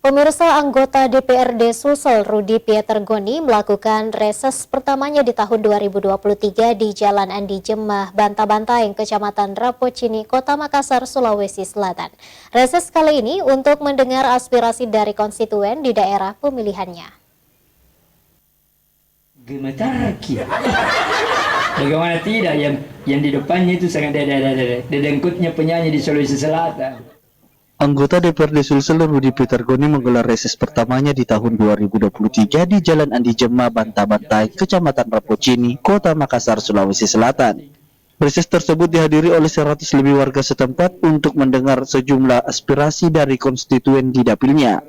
Pemirsa, anggota DPRD Sulsel Rudi Pietergoni melakukan reses pertamanya di tahun 2023 di Jalan Andi Jemah, Bantabantaeng, Kecamatan Rapocini, Kota Makassar, Sulawesi Selatan. Reses kali ini untuk mendengar aspirasi dari konstituen di daerah pemilihannya. Gemetaki. Bagaimana tidak, yang di depannya itu sangat dedengkutnya penyanyi di Sulawesi Selatan. Anggota DPRD Sulsel Rudi Pietergoni menggelar reses pertamanya di tahun 2023 di Jalan Andi Jemah, Bantabantaeng, Kecamatan Rapocini, Kota Makassar, Sulawesi Selatan. Reses tersebut dihadiri oleh 100 lebih warga setempat untuk mendengar sejumlah aspirasi dari konstituen di dapilnya.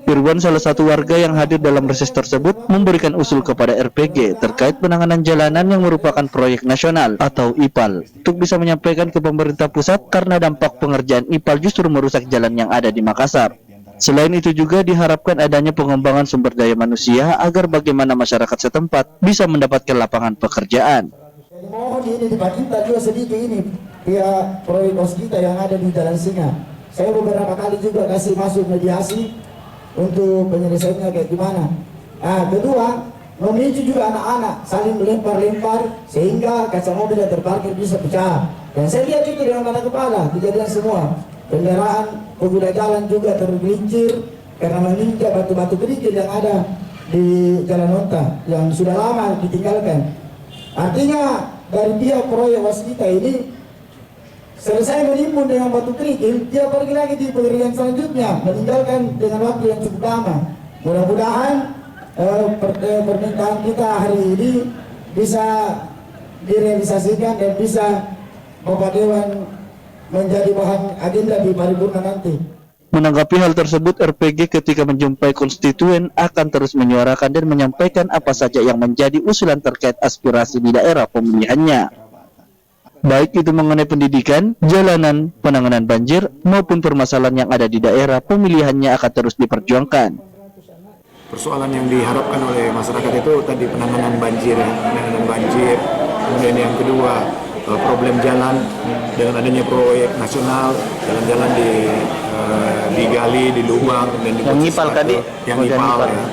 Irwan, salah satu warga yang hadir dalam reses tersebut, memberikan usul kepada RPG terkait penanganan jalanan yang merupakan proyek nasional atau IPAL untuk bisa menyampaikan ke pemerintah pusat karena dampak pengerjaan IPAL justru merusak jalan yang ada di Makassar. Selain itu juga diharapkan adanya pengembangan sumber daya manusia agar bagaimana masyarakat setempat bisa mendapatkan lapangan pekerjaan. Mohon ini dipakinta juga sedikit ini pihak proyek kita yang ada di Jalan Singa. Saya beberapa kali juga kasih masuk mediasi untuk penyelesaiannya kayak gimana. Kedua, memicu juga anak-anak saling melempar-lempar sehingga kaca mobil yang terparkir bisa pecah. Dan saya lihat itu dengan mata kepala kejadian semua. Kendaraan pengguna jalan juga tergelincir karena menginjak batu-batu kerikil yang ada di Jalan Onta yang sudah lama ditinggalkan. Artinya dari pihak proyek waskita ini selesai menimbun dengan batu kerikil, dia pergi lagi di pengerjaan selanjutnya, meninggalkan dengan waktu yang cukup lama. Mudah-mudahan permintaan kita hari ini bisa direalisasikan dan bisa Bapak Dewan menjadi bahan agenda di paripurna nanti. Menanggapi hal tersebut, RPG ketika menjumpai konstituen akan terus menyuarakan dan menyampaikan apa saja yang menjadi usulan terkait aspirasi di daerah pemilihannya. Baik itu mengenai pendidikan, jalanan, penanganan banjir, maupun permasalahan yang ada di daerah pemilihannya akan terus diperjuangkan. Persoalan yang diharapkan oleh masyarakat itu tadi penanganan banjir, kemudian yang kedua problem jalan dengan adanya proyek nasional, jalan-jalan digali, di lubang dan yang IPAL tadi, yang IPAL ya.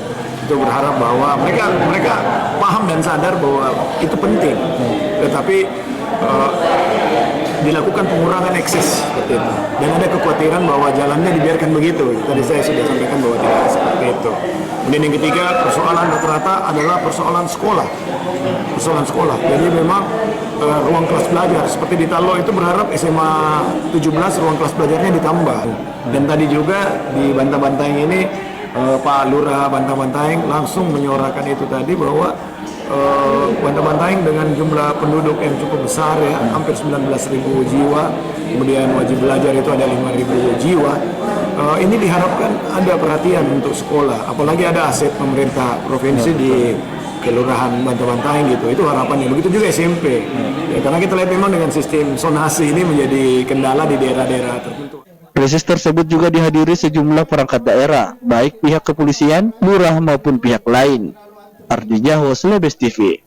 Itu berharap bahwa mereka paham dan sadar bahwa itu penting, tetapi dilakukan pengurangan ekses seperti itu. Dan ada kekhawatiran bahwa jalannya dibiarkan begitu. Tadi saya sudah sampaikan bahwa tidak seperti itu. Kemudian yang ketiga, persoalan rata-rata adalah persoalan sekolah. Jadi memang ruang kelas belajar seperti di Talo itu berharap SMA 17 ruang kelas belajarnya ditambah. Dan tadi juga di Bantabantaeng ini Pak Lurah Bantabantaeng langsung menyuarakan itu tadi bahwa Bantabantaeng dengan jumlah penduduk yang cukup besar ya, hampir 19.000 jiwa, kemudian wajib belajar itu ada 5.000 jiwa. Ini diharapkan ada perhatian untuk sekolah, apalagi ada aset pemerintah provinsi di Kelurahan Bantabantaeng gitu. Itu harapannya. Begitu juga SMP. Ya, karena kita lihat memang dengan sistem zonasi ini menjadi kendala di daerah-daerah tertentu. Reses tersebut juga dihadiri sejumlah perangkat daerah, baik pihak kepolisian, lurah maupun pihak lain. Ardi Jaho, Slebes TV.